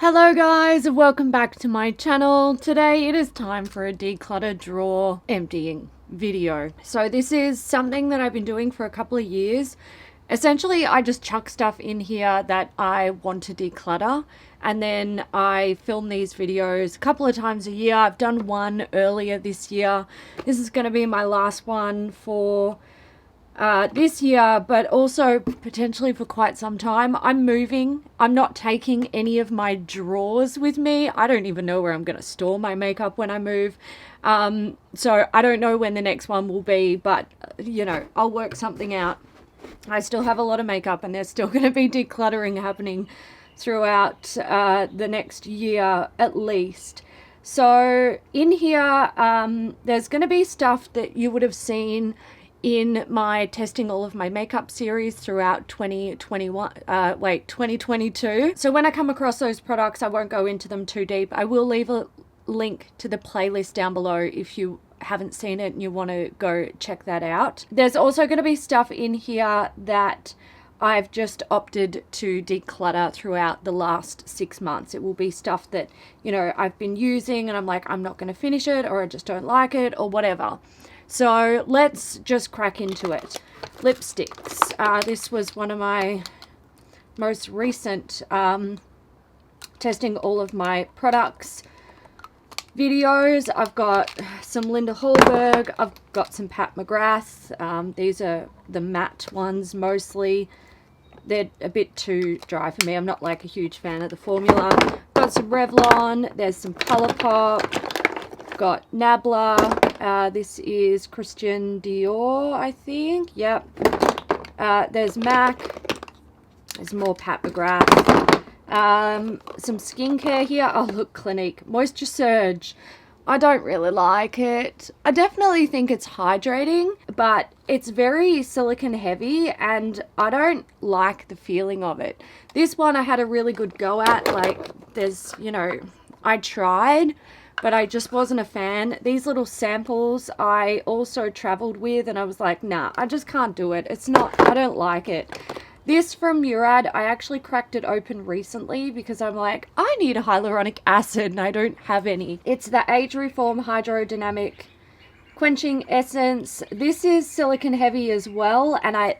Hello guys, and welcome back to my channel. Today it is time for a declutter drawer emptying video. So this is something that I've been doing for a couple of years. Essentially, I just chuck stuff in here that I want to declutter, and then I film these videos a couple of times a year. I've done one earlier this year. This is going to be my last one for this year, but also potentially for quite some time. I'm moving. I'm not taking any of my drawers with me. I don't even know where I'm going to store my makeup when I move. So I don't know when the next one will be, but you know, I'll work something out. I still have a lot of makeup, and there's still going to be decluttering happening throughout the next year at least. So in here, there's going to be stuff that you would have seen in my testing all of my makeup series throughout 2022. So when I come across those products, I won't go into them too deep. I will leave a link to the playlist down below if you haven't seen it and you want to go check that out. There's also going to be stuff in here that I've just opted to declutter throughout the last 6 months. It will be stuff that, you know, I've been using and I'm like, I'm not going to finish it, or I just don't like it, or whatever. So let's just crack into it. Lipsticks. This was one of my most recent testing all of my products videos. I've got some Linda Hallberg. I've got some Pat McGrath. These are the matte ones mostly. They're a bit too dry for me. I'm not like a huge fan of the formula. Got some Revlon. There's some ColourPop. Got Nabla. This is Christian Dior, I think. Yep. There's MAC. There's more Pat McGrath. Some skincare here. Oh, look, Clinique. Moisture Surge. I don't really like it. I definitely think it's hydrating, but it's very silicone heavy, and I don't like the feeling of it. This one I had a really good go at. Like, there's, you know, I tried, but I just wasn't a fan. These little samples I also traveled with, and I was like, nah, I just can't do it. It's not, I don't like it. This from Murad, I actually cracked it open recently because I'm like, I need a hyaluronic acid and I don't have any. It's the Age Reform Hydrodynamic Quenching Essence. This is silicone heavy as well, and I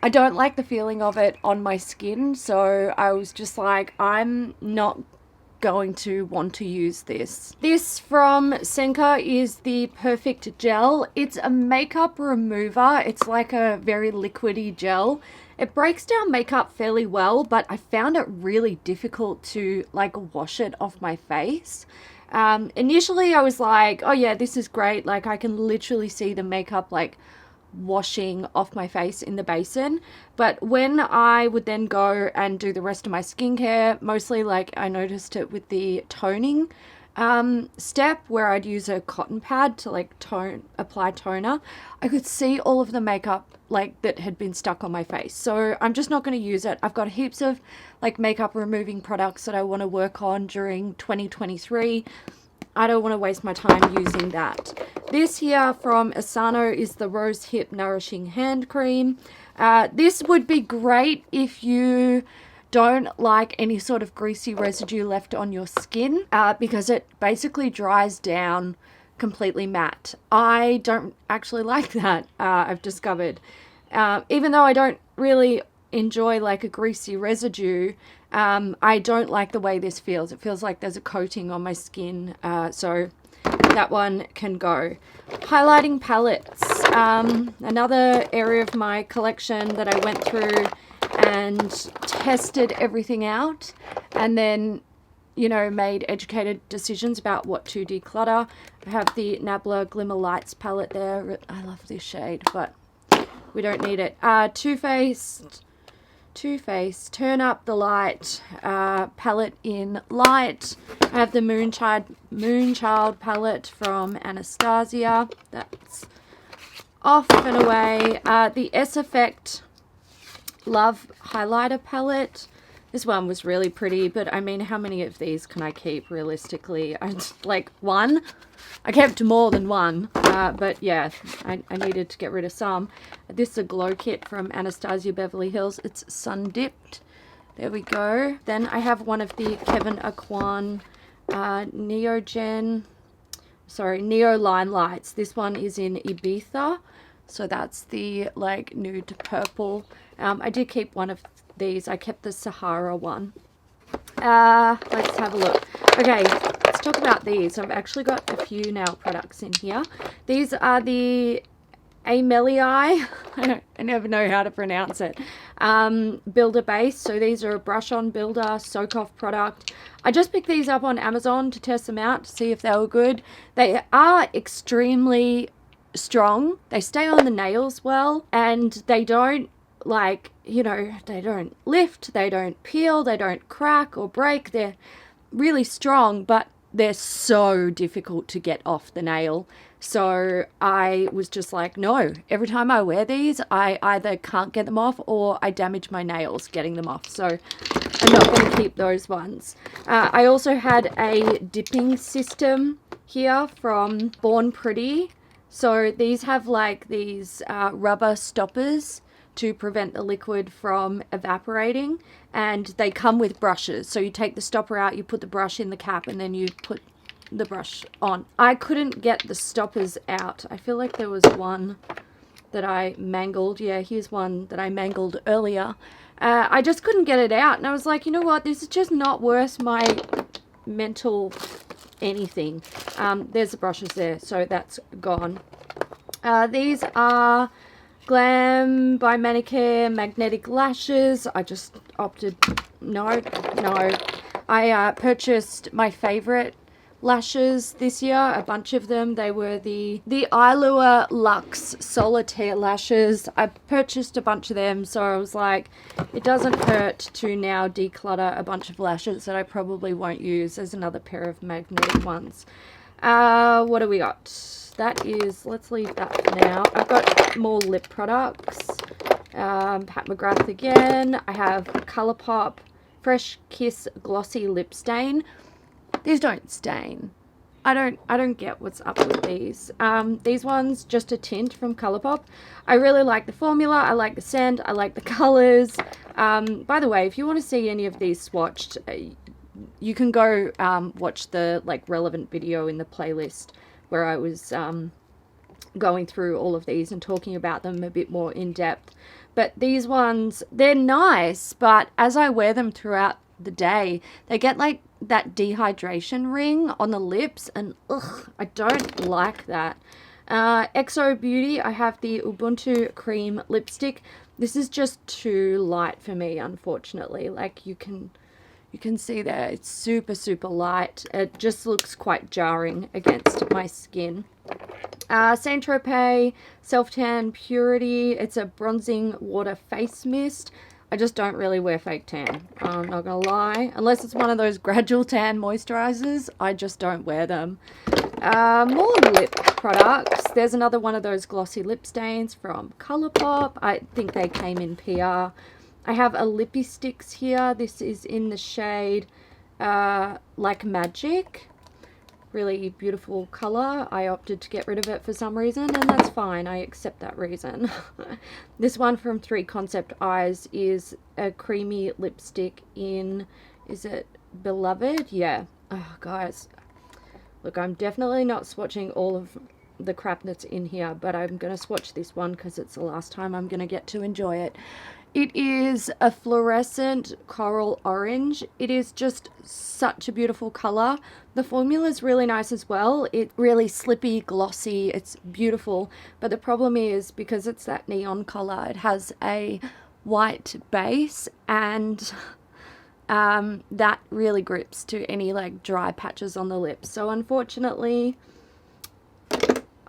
don't like the feeling of it on my skin, so I was just like, I'm not going to want to use this. This from Senka is the Perfect Gel. It's a makeup remover. It's like a very liquidy gel. It breaks down makeup fairly well, but I found it really difficult to like wash it off my face. Initially I was like, oh yeah, this is great. Like, I can literally see the makeup like washing off my face in the basin. But when I would then go and do the rest of my skincare, mostly like I noticed it with the toning step, where I'd use a cotton pad to like apply toner, I could see all of the makeup like that had been stuck on my face. So I'm just not going to use it. I've got heaps of like makeup removing products that I want to work on during 2023. I don't want to waste my time using that. This here from Asano is the Rose Hip Nourishing Hand Cream. This would be great if you don't like any sort of greasy residue left on your skin, because it basically dries down completely matte. I don't actually like that, I've discovered. Even though I don't really enjoy like a greasy residue, I don't like the way this feels. It feels like there's a coating on my skin, so that one can go. Highlighting palettes, another area of my collection that I went through and tested everything out, and then, you know, made educated decisions about what to declutter. I have the Nabla Glimmer Lights palette there. I love this shade, but we don't need it. Too Faced Turn Up the Light palette in light. I have the Moonchild palette from Anastasia. That's off and away. The S Effect Love highlighter palette. This one was really pretty, but I mean, how many of these can I keep realistically? Like one. I kept more than one, but yeah, I needed to get rid of some. This is a glow kit from Anastasia Beverly Hills. It's sun dipped. There we go. Then I have one of the Kevin Aquan Neoline lights. This one is in Ibiza, so that's the like nude purple. I did keep one of these. I kept the Sahara one. Let's have a look. Okay, let's talk about these. I've actually got a few nail products in here. These are the Amelii, I never know how to pronounce it, builder base. So these are a brush on builder soak off product. I just picked these up on Amazon to test them out to see if they were good. They are extremely strong. They stay on the nails well, and they don't, like, you know, they don't lift, they don't peel, they don't crack or break. They're really strong, but they're so difficult to get off the nail. So I was just like, no, every time I wear these, I either can't get them off or I damage my nails getting them off. So I'm not going to keep those ones. I also had a dipping system here from Born Pretty. So these have like these rubber stoppers to prevent the liquid from evaporating, and they come with brushes. So you take the stopper out, you put the brush in the cap, and then you put the brush on. I couldn't get the stoppers out. I feel like there was one that I mangled. Yeah, here's one that I mangled earlier. I just couldn't get it out, and I was like, you know what, this is just not worth my mental anything. There's the brushes there, so that's gone. These are Glam by Manicare magnetic lashes. I just opted no. I purchased my favorite lashes this year, a bunch of them. They were the Eylure Luxe Solitaire lashes. I purchased a bunch of them, so I was like, it doesn't hurt to now declutter a bunch of lashes that I probably won't use. There's another pair of magnetic ones. What do we got? That is, let's leave that for now. I've got more lip products. Pat McGrath again. I have Colourpop Fresh Kiss Glossy Lip Stain. These don't stain. I don't get what's up with these. These ones, just a tint from Colourpop. I really like the formula. I like the scent. I like the colors. By the way, if you want to see any of these swatched, you can go watch the like relevant video in the playlist where I was going through all of these and talking about them a bit more in depth. But these ones, they're nice, but as I wear them throughout the day, they get like that dehydration ring on the lips, and ugh, I don't like that. XO Beauty, I have the Ubuntu Cream Lipstick. This is just too light for me, unfortunately. Like you can see there, it's super, super light. It just looks quite jarring against my skin. Saint Tropez Self Tan Purity. It's a bronzing water face mist. I just don't really wear fake tan. I'm not gonna lie. Unless it's one of those gradual tan moisturizers, I just don't wear them. More lip products. There's another one of those glossy lip stains from Colourpop. I think they came in PR. I have a Lippy Sticks here. This is in the shade Like Magic. Really beautiful color. I opted to get rid of it for some reason, and that's fine. I accept that reason. This one from 3 Concept Eyes is a creamy lipstick in, is it Beloved? Yeah. Oh, guys. Look, I'm definitely not swatching all of the crap that's in here, but I'm going to swatch this one because it's the last time I'm going to get to enjoy it. It is a fluorescent coral orange. It is just such a beautiful color. The formula is really nice as well. It's really slippy, glossy. It's beautiful. But the problem is, because it's that neon color, it has a white base, and that really grips to any like dry patches on the lips. So unfortunately,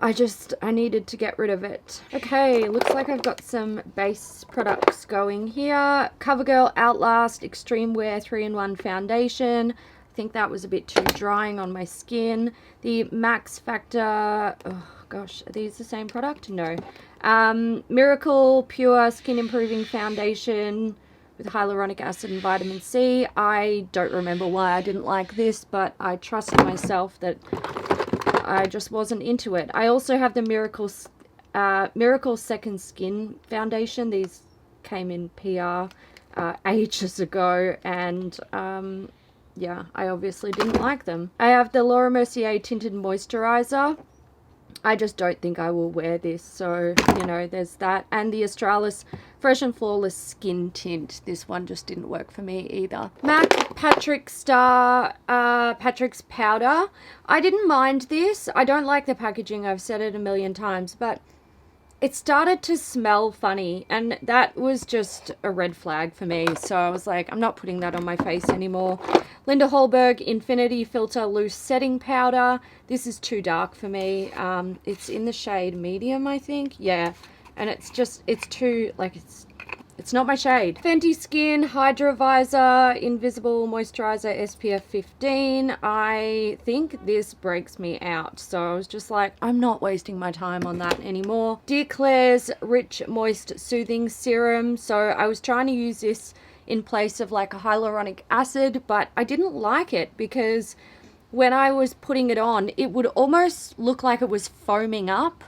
I needed to get rid of it. Okay, looks like I've got some base products going here. CoverGirl Outlast Extreme Wear 3-in-1 Foundation. I think that was a bit too drying on my skin. The Max Factor, oh gosh, are these the same product? No. Miracle Pure Skin Improving Foundation with hyaluronic acid and vitamin C. I don't remember why I didn't like this, but I trust myself that I just wasn't into it. I also have the Miracle Second Skin Foundation. These came in PR. ages ago, and yeah, I obviously didn't like them. I have the Laura Mercier Tinted Moisturizer. I just don't think I will wear this, so, you know, there's that. And the Australis Fresh and Flawless Skin Tint. This one just didn't work for me either. MAC Patrick Star Patrick's Powder. I didn't mind this. I don't like the packaging, I've said it a million times, but it started to smell funny, and that was just a red flag for me. So I was like, I'm not putting that on my face anymore. Linda Hallberg Infinity Filter Loose Setting Powder. This is too dark for me. It's in the shade medium, I think. Yeah, and it's just, it's too, like, it's not my shade. Fenty Skin Hydra Visor Invisible Moisturizer SPF 15. I think this breaks me out. So I was just like, I'm not wasting my time on that anymore. Dear Claire's Rich Moist Soothing Serum. So I was trying to use this in place of like a hyaluronic acid, but I didn't like it because when I was putting it on, it would almost look like it was foaming up,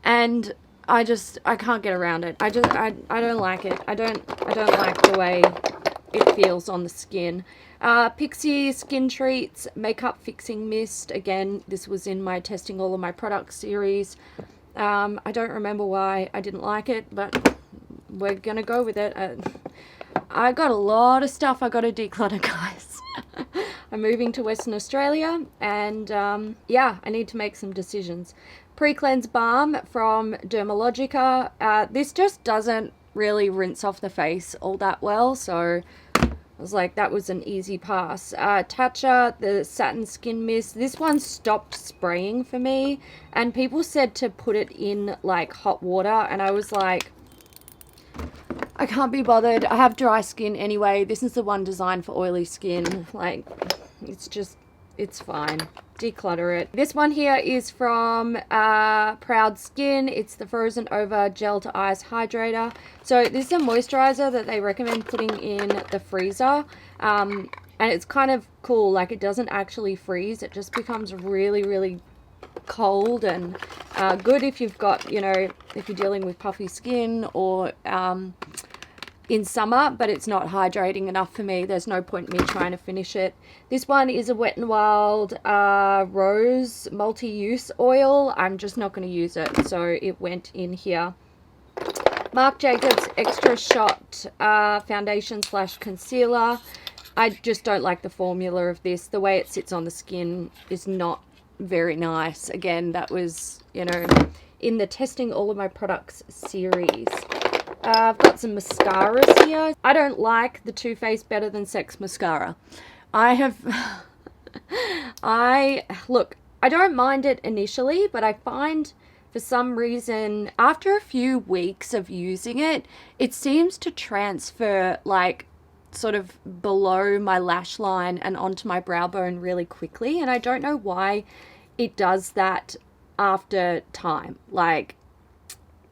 and I can't get around it. I don't like it. I don't like the way it feels on the skin. Pixie Skin Treats Makeup Fixing Mist. Again, this was in my Testing All of My Products series. I don't remember why I didn't like it, but we're gonna go with it. I got a lot of stuff I got to declutter, guys. I'm moving to Western Australia, and yeah, I need to make some decisions. Pre-cleanse balm from Dermalogica. This just doesn't really rinse off the face all that well, so I was like, that was an easy pass. Tatcha, the satin skin mist. This one stopped spraying for me, and people said to put it in like hot water, and I was like, I can't be bothered. I have dry skin anyway. This is the one designed for oily skin. Like, it's fine. Declutter it. This one here is from Proud Skin. It's the Frozen Over Gel to Ice Hydrator. So this is a moisturizer that they recommend putting in the freezer. And it's kind of cool. Like, it doesn't actually freeze. It just becomes really, really cold, and good if you've got, you know, if you're dealing with puffy skin or in summer, but it's not hydrating enough for me. There's no point in me trying to finish it. This one is a Wet n Wild Rose Multi-Use Oil. I'm just not going to use it, so it went in here. Marc Jacobs Extra Shot Foundation / Concealer. I just don't like the formula of this. The way it sits on the skin is not very nice. Again, that was, you know, in the Testing All of My Products series. I've got some mascaras here. I don't like the Too Faced Better Than Sex mascara. Look, I don't mind it initially, but I find for some reason after a few weeks of using it, it seems to transfer like sort of below my lash line and onto my brow bone really quickly, and I don't know why it does that after time. Like,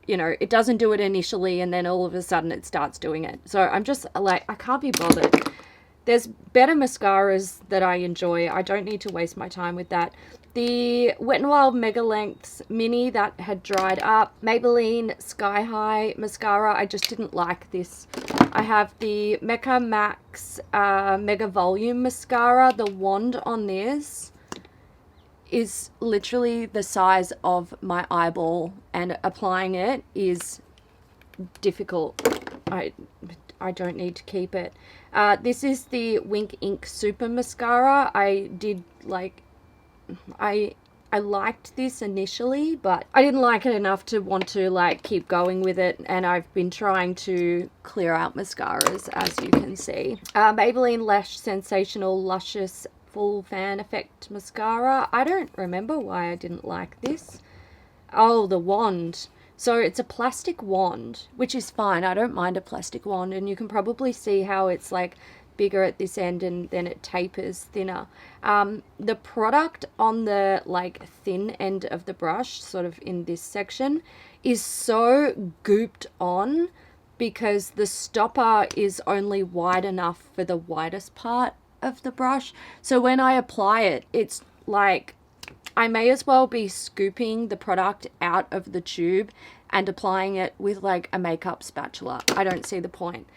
you know, it doesn't do it initially and then all of a sudden it starts doing it. So I'm just like, I can't be bothered. There's better mascaras that I enjoy. I don't need to waste my time with that. The Wet n Wild Mega Lengths Mini that had dried up. Maybelline Sky High Mascara. I just didn't like this. I have the Mecca Max Mega Volume Mascara. The wand on this is literally the size of my eyeball, and applying it is difficult. I don't need to keep it. This is the Wink Ink Super Mascara. I liked this initially, but I didn't like it enough to want to like keep going with it, and I've been trying to clear out mascaras, as you can see. Maybelline Lash Sensational Luscious Full Fan Effect Mascara. I don't remember why I didn't like this. Oh, the wand. So it's a plastic wand, which is fine. I don't mind a plastic wand, and you can probably see how it's like bigger at this end and then it tapers thinner. The product on the like thin end of the brush, sort of in this section, is so gooped on because the stopper is only wide enough for the widest part of the brush. So when I apply it, it's like I may as well be scooping the product out of the tube and applying it with like a makeup spatula. I don't see the point.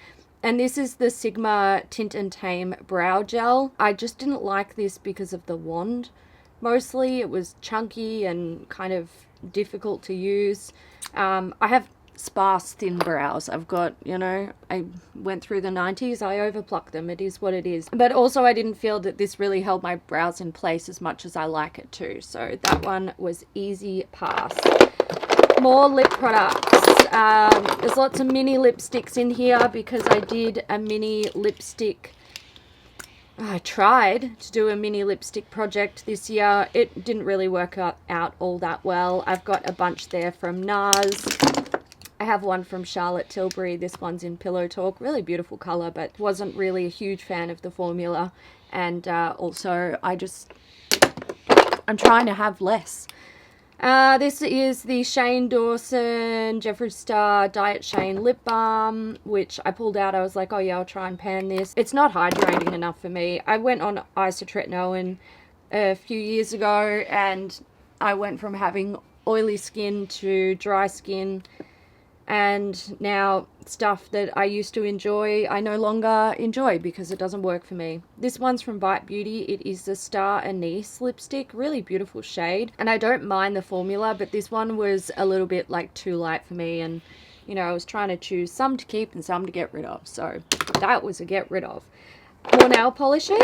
And this is the Sigma Tint and Tame Brow Gel. I just didn't like this because of the wand. Mostly it was chunky and kind of difficult to use. I have sparse thin brows. I've got, you know, I went through the 90s. I overplucked them. It is what it is. But also I didn't feel that this really held my brows in place as much as I like it to. So that one was easy pass. More lip products. There's lots of mini lipsticks in here because I did a mini lipstick. I tried to do a mini lipstick project this year. It didn't really work out all that well. I've got a bunch there from NARS. I have one from Charlotte Tilbury. This one's in Pillow Talk. Really beautiful color, but wasn't really a huge fan of the formula. And also, I'm trying to have less. This is the Shane Dawson Jeffree Star Diet Shane Lip Balm, which I pulled out. I was like, oh yeah, I'll try and pan this. It's not hydrating enough for me. I went on isotretinoin a few years ago, and I went from having oily skin to dry skin. And now stuff that I used to enjoy, I no longer enjoy because it doesn't work for me. This one's from Bite Beauty. It is the Star Anise lipstick. Really beautiful shade. And I don't mind the formula, but this one was a little bit like too light for me. And, you know, I was trying to choose some to keep and some to get rid of. So that was a get rid of. More nail polishes.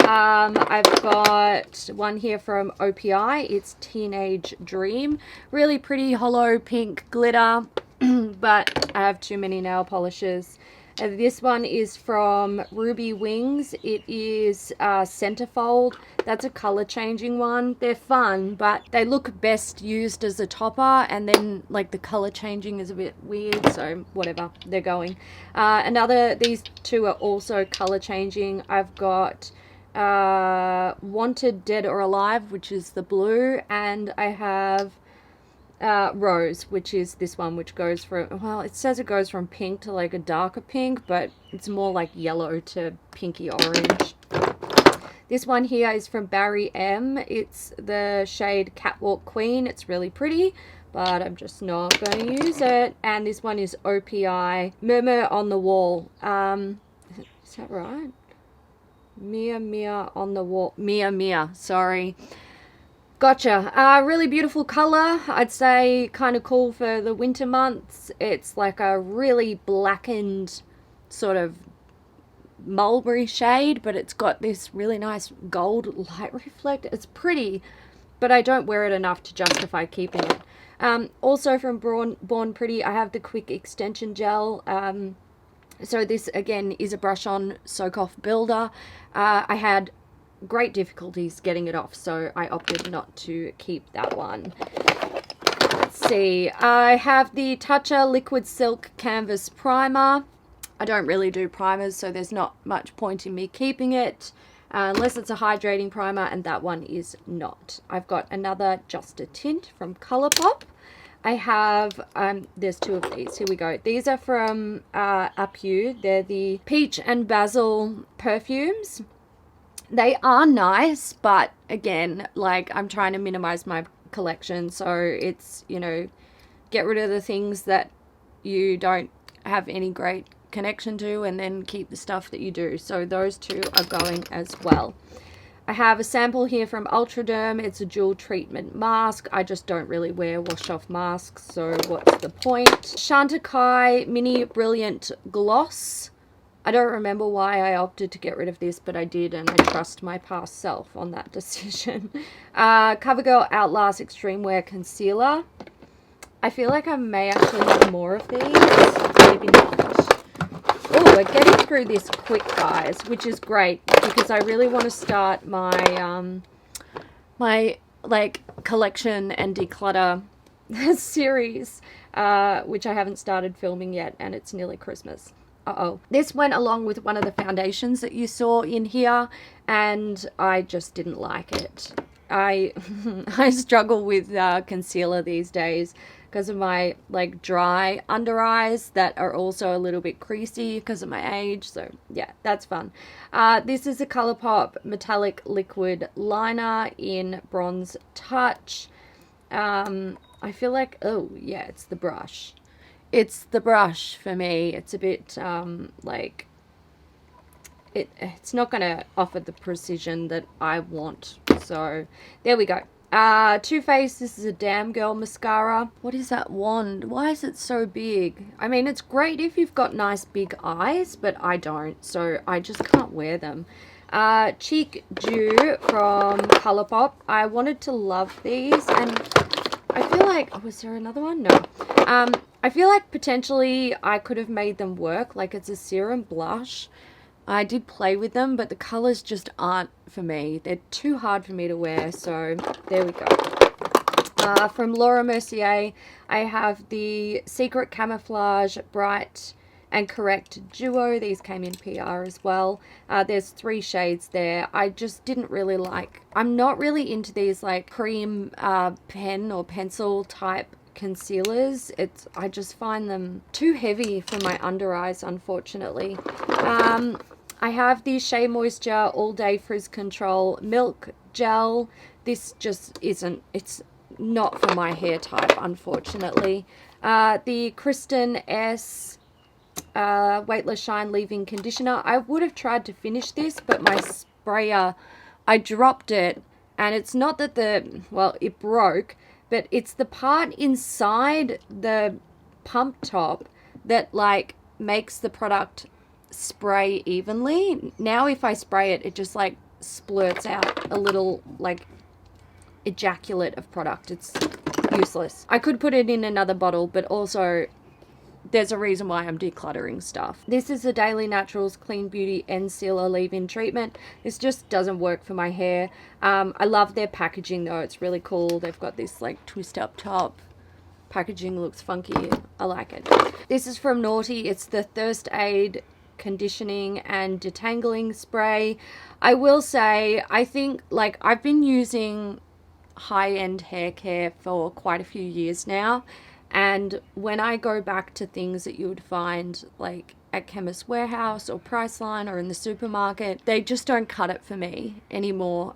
I've got one here from OPI. It's Teenage Dream. Really pretty hollow pink glitter. But I have too many nail polishes. This one is from Ruby Wings. It is Centerfold. That's a color changing one. They're fun, but they look best used as a topper, and then like the color changing is a bit weird, so whatever, they're going. These two are also color changing. I've got Wanted Dead or Alive, which is the blue, and I have Rose, which is this one, which goes from, well, it says it goes from pink to like a darker pink, but it's more like yellow to pinky orange. This one here is from Barry M. It's the shade Catwalk Queen. It's really pretty, but I'm just not going to use it. And this one is OPI Murmur on the Wall. Is that right? Mia on the Wall. Mia, sorry. Gotcha. Really beautiful color. I'd say kind of cool for the winter months. It's like a really blackened sort of mulberry shade, but it's got this really nice gold light reflect. It's pretty, but I don't wear it enough to justify keeping it. Also from Born Pretty, I have the Quick Extension Gel. So this again is a brush on soak off builder. I had great difficulties getting it off, so I opted not to keep that one. Let's see, I have the Toucher Liquid Silk Canvas Primer. I don't really do primers, so there's not much point in me keeping it unless it's a hydrating primer, and that one is not. I've got another Just a Tint from Colourpop. I have, there's two of these. Here we go. These are from Up You. They're the Peach and Basil perfumes. They are nice, but again, like, I'm trying to minimize my collection, so it's, you know, get rid of the things that you don't have any great connection to, and then keep the stuff that you do. So those two are going as well. I have a sample here from Ultraderm. It's a dual treatment mask. I just don't really wear wash off masks, so what's the point? Chantecaille Mini Brilliant Gloss. I don't remember why I opted to get rid of this, but I did, and I trust my past self on that decision. CoverGirl Outlast Extreme Wear Concealer. I feel like I may actually have more of these. Maybe not. Oh, we're getting through this quick, guys, which is great because I really want to start my my like collection and declutter series, which I haven't started filming yet, and it's nearly Christmas. This went along with one of the foundations that you saw in here, and I just didn't like it. I struggle with concealer these days because of my like dry under eyes that are also a little bit creasy because of my age. So yeah, that's fun. This is a Colourpop Metallic Liquid Liner in Bronze Touch. I feel like, oh yeah, it's the brush. It's the brush for me. It's a bit like it's not going to offer the precision that I want. So there we go. Too Faced, this is a Damn Girl mascara. What is that wand? Why is it so big? I mean, it's great if you've got nice big eyes, but I don't, so I just can't wear them. Cheek Dew from Colourpop. I wanted to love these, and I feel like, oh, was there another one? No. I feel like potentially I could have made them work. Like, it's a serum blush. I did play with them, but the colors just aren't for me. They're too hard for me to wear, so there we go. From Laura Mercier, I have the Secret Camouflage Bright and Correct Duo. These came in PR as well. There's 3 shades there. I just didn't really like, I'm not really into these like cream pen or pencil type concealers. I just find them too heavy for my under eyes, unfortunately. I have the Shea Moisture All Day Frizz Control Milk Gel. This just isn't, it's not for my hair type, unfortunately. The Kristen S Weightless Shine Leave-In Conditioner. I would have tried to finish this, but my sprayer, I dropped it, and it's not that well, it broke, but it's the part inside the pump top that like makes the product spray evenly. Now if I spray it, it just like splurts out a little like ejaculate of product. It's useless. I could put it in another bottle, but also there's a reason why I'm decluttering stuff. This is the Daily Naturals Clean Beauty End Sealer Leave-In Treatment. This just doesn't work for my hair. I love their packaging though. It's really cool. They've got this like twist up top. Packaging looks funky. I like it. This is from Naughty. It's the Thirst Aid Conditioning and Detangling Spray. I will say, I think like I've been using high-end hair care for quite a few years now, and when I go back to things that you would find like at Chemist Warehouse or Priceline or in the supermarket, they just don't cut it for me anymore.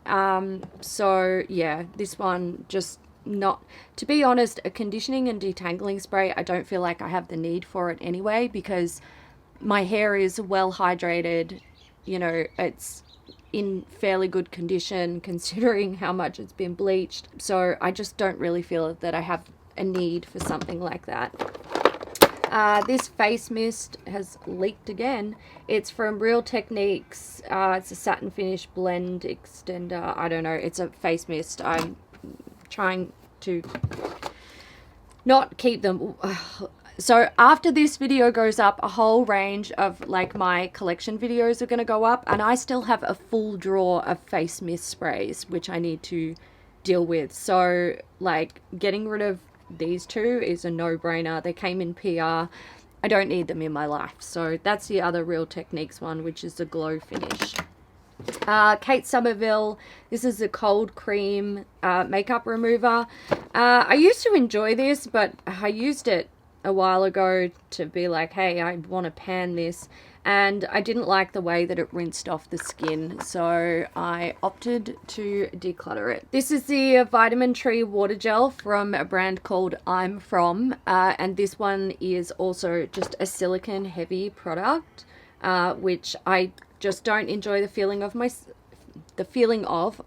So yeah, this one just not, to be honest, a conditioning and detangling spray, I don't feel like I have the need for it anyway, because my hair is well hydrated, you know, it's in fairly good condition considering how much it's been bleached. So I just don't really feel that I have a need for something like that. This face mist has leaked again. It's from Real Techniques. It's a satin finish blend extender. I don't know. It's a face mist. I'm trying to not keep them. So after this video goes up, a whole range of like my collection videos are going to go up, and I still have a full drawer of face mist sprays which I need to deal with. So like getting rid of these two is a no-brainer. They came in PR. I don't need them in my life. So that's the other Real Techniques one, which is the glow finish. Kate Somerville, this is a cold cream makeup remover. I used to enjoy this, but I used it a while ago to be like, hey, I want to pan this, and I didn't like the way that it rinsed off the skin, so I opted to declutter it. This is the Vitamin Tree Water Gel from a brand called I'm From, and this one is also just a silicone heavy product, which I just don't enjoy the feeling of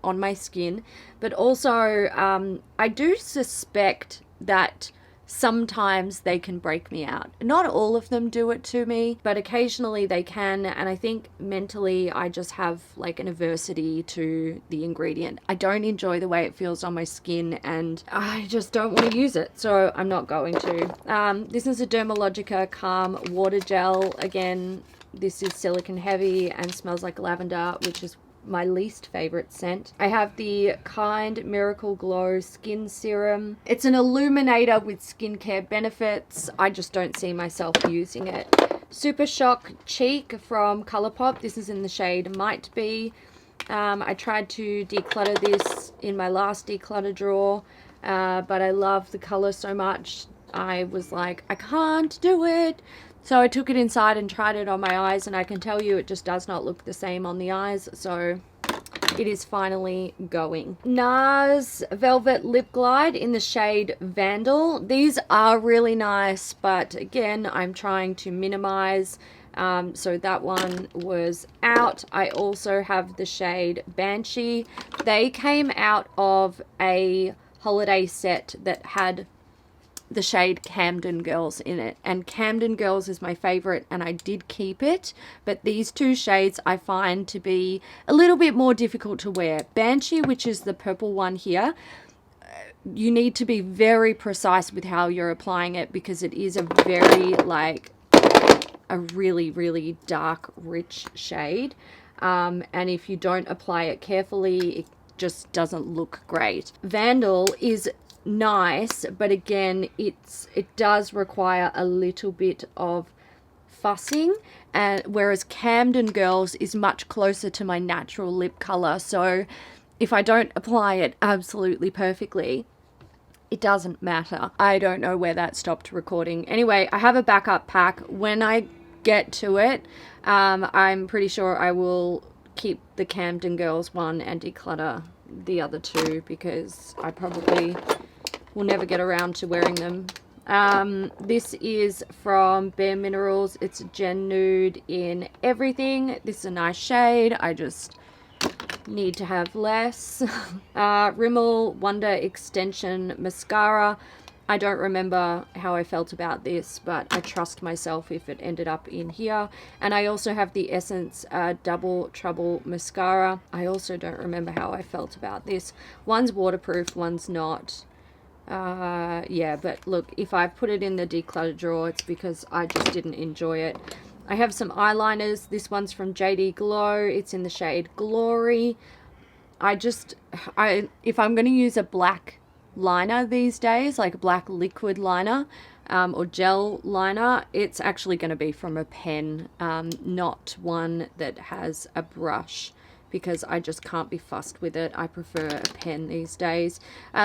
on my skin. But also I do suspect that sometimes they can break me out. Not all of them do it to me, but occasionally they can, and I think mentally I just have like an aversity to the ingredient. I don't enjoy the way it feels on my skin, and I just don't want to use it, so I'm not going to. This is a Dermalogica Calm Water Gel. Again, this is silicone heavy and smells like lavender, which is my least favorite scent. I have the Kind Miracle Glow Skin Serum. It's an illuminator with skincare benefits. I just don't see myself using it. Super Shock Cheek from Colourpop. This is in the shade Might Be. I tried to declutter this in my last declutter drawer, but I love the color so much. I was like, I can't do it. So I took it inside and tried it on my eyes, and I can tell you it just does not look the same on the eyes, so it is finally going. NARS Velvet Lip Glide in the shade Vandal. These are really nice, but again, I'm trying to minimize So that one was out. I also have the shade Banshee. They came out of a holiday set that had the shade Camden Girls in it, and Camden Girls is my favorite, and I did keep it, but these two shades I find to be a little bit more difficult to wear. Banshee, which is the purple one here, you need to be very precise with how you're applying it, because it is a very, like, a really, really dark, rich shade, and if you don't apply it carefully, it just doesn't look great. Vandal is nice, but again, it does require a little bit of fussing, and whereas Camden Girls is much closer to my natural lip color, so if I don't apply it absolutely perfectly, it doesn't matter. I don't know where that stopped recording. Anyway, I have a backup pack. When I get to it, I'm pretty sure I will keep the Camden Girls one and declutter the other two, because I probably will never get around to wearing them. This is from Bare Minerals. It's Gen Nude in Everything. This is a nice shade. I just need to have less. Rimmel Wonder Extension Mascara. I don't remember how I felt about this, but I trust myself if it ended up in here. And I also have the Essence Double Trouble Mascara. I also don't remember how I felt about this. One's waterproof, one's not. Yeah, but look, if I put it in the declutter drawer, it's because I just didn't enjoy it. I have some eyeliners. This one's from JD Glow. It's in the shade Glory. If I'm going to use a black liner these days, like a black liquid liner, or gel liner, it's actually going to be from a pen, not one that has a brush, because I just can't be fussed with it. I prefer a pen these days.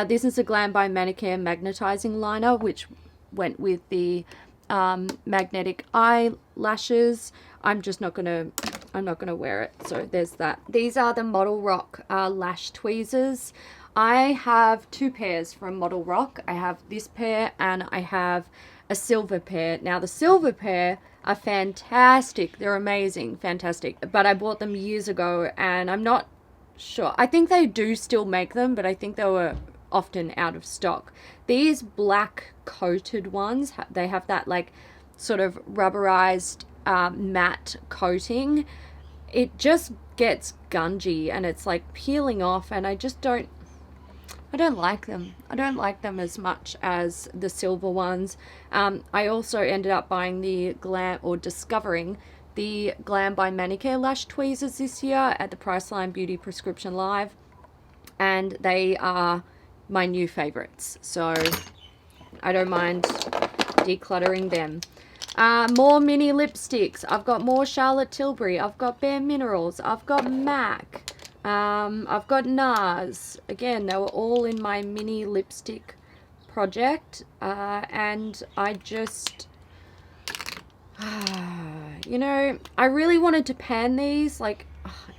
This is a Glam by Manicare magnetizing liner, which went with the magnetic eyelashes. I'm not gonna wear it, so there's that. These are the Model Rock lash tweezers. I have two pairs from Model Rock. I have this pair and I have a silver pair. Now the silver pair are fantastic. They're amazing, fantastic. But I bought them years ago and I'm not sure. I think they do still make them, but I think they were often out of stock. These black coated ones, they have that like sort of rubberized matte coating. It just gets gungy and it's like peeling off, and I don't like them. I don't like them as much as the silver ones. I also ended up buying discovering the Glam by Manicare lash tweezers this year at the Priceline Beauty Prescription Live, and they are my new favorites, so I don't mind decluttering them. More mini lipsticks. I've got more Charlotte Tilbury. I've got Bare Minerals. I've got MAC. I've got NARS. Again, they were all in my mini lipstick project, and I just you know, I really wanted to pan these, like,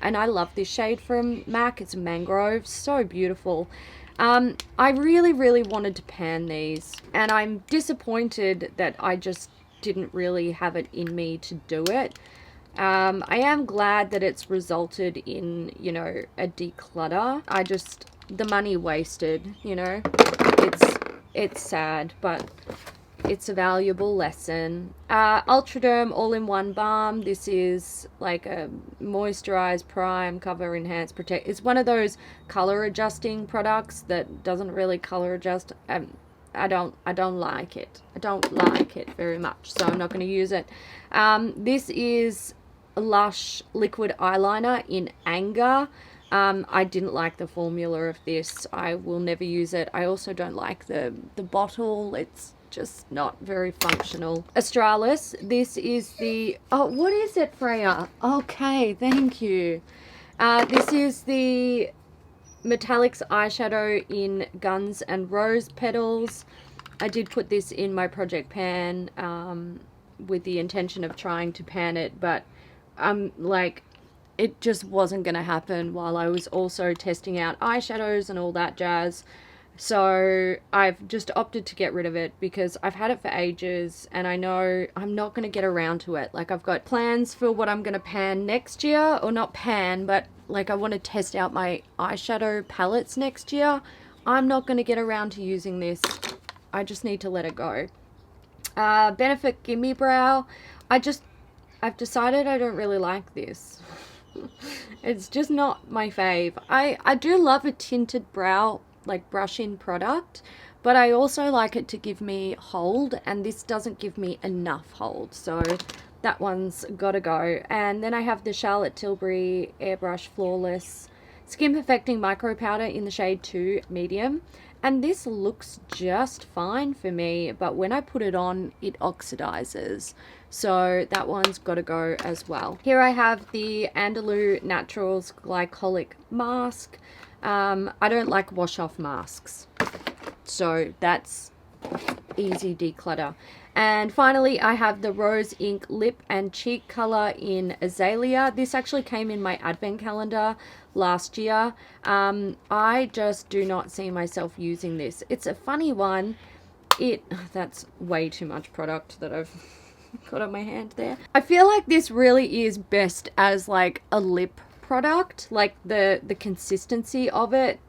and I love this shade from MAC. It's Mangrove, so beautiful. I really wanted to pan these, and I'm disappointed that I just didn't really have it in me to do it. I am glad that it's resulted in, you know, a declutter. The money wasted, you know, it's sad, but it's a valuable lesson. Ultraderm all-in-one balm. This is like a moisturize, prime, cover, enhance, protect. It's one of those color adjusting products that doesn't really color adjust. I don't like it. I don't like it very much, so I'm not going to use it. This is Lush liquid eyeliner in Anger. I didn't like the formula of this. I will never use it. I also don't like the bottle. It's just not very functional. Australis, this is the, oh, what is it, Freya? Okay, thank you. This is the Metallics eyeshadow in Guns and Rose Petals. I did put this in my project pan with the intention of trying to pan it, but like, it just wasn't going to happen while I was also testing out eyeshadows and all that jazz. So I've just opted to get rid of it because I've had it for ages and I know I'm not going to get around to it. Like, I've got plans for what I'm going to pan next year, or not pan, but like I want to test out my eyeshadow palettes next year. I'm not going to get around to using this. I just need to let it go. Benefit Gimme Brow. I've decided I don't really like this. It's just not my fave. I do love a tinted brow, like brush-in product, but I also like it to give me hold, and this doesn't give me enough hold, so that one's gotta go. And then I have the Charlotte Tilbury Airbrush Flawless Skin Perfecting Micro Powder in the shade 2 Medium, and this looks just fine for me, but when I put it on, it oxidizes, so that one's got to go as well. Here I have the Andalou Naturals Glycolic Mask. I don't like wash-off masks, so that's easy declutter. And finally, I have the Rose Ink Lip and Cheek Color in Azalea. This actually came in my advent calendar last year. I just do not see myself using this. It's a funny one. That's way too much product that I've got on my hand there. I feel like this really is best as like a lip product. Like the consistency of it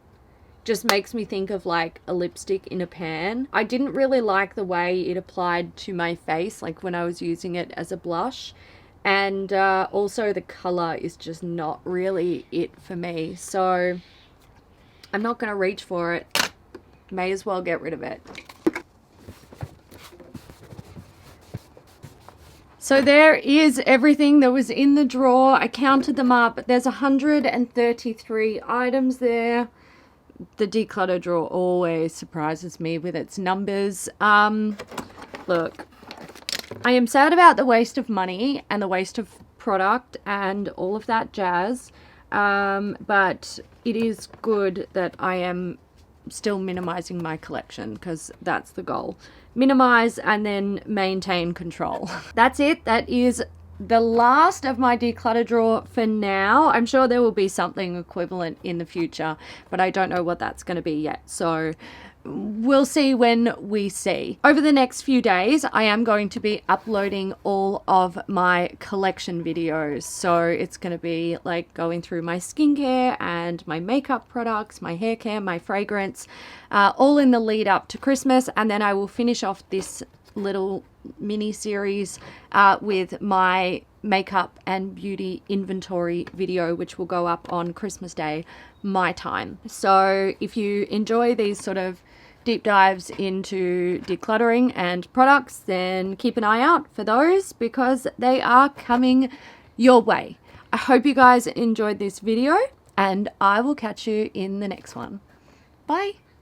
just makes me think of like a lipstick in a pan. I didn't really like the way it applied to my face, like when I was using it as a blush. And also the color is just not really it for me. So I'm not going to reach for it. May as well get rid of it. So there is everything that was in the drawer. I counted them up. There's 133 items there. The declutter drawer always surprises me with its numbers. Look, I am sad about the waste of money and the waste of product and all of that jazz. But it is good that I am still minimizing my collection, because that's the goal. Minimize and then maintain control. That's it. That is the last of my declutter drawer for now. I'm sure there will be something equivalent in the future, but I don't know what that's going to be yet. So we'll see when we see. Over the next few days, I am going to be uploading all of my collection videos. So it's going to be like going through my skincare and my makeup products, my hair care, my fragrance, all in the lead up to Christmas. And then I will finish off this little mini series with my makeup and beauty inventory video, which will go up on Christmas Day, my time. So if you enjoy these sort of deep dives into decluttering and products, then keep an eye out for those, because they are coming your way. I hope you guys enjoyed this video, and I will catch you in the next one. Bye.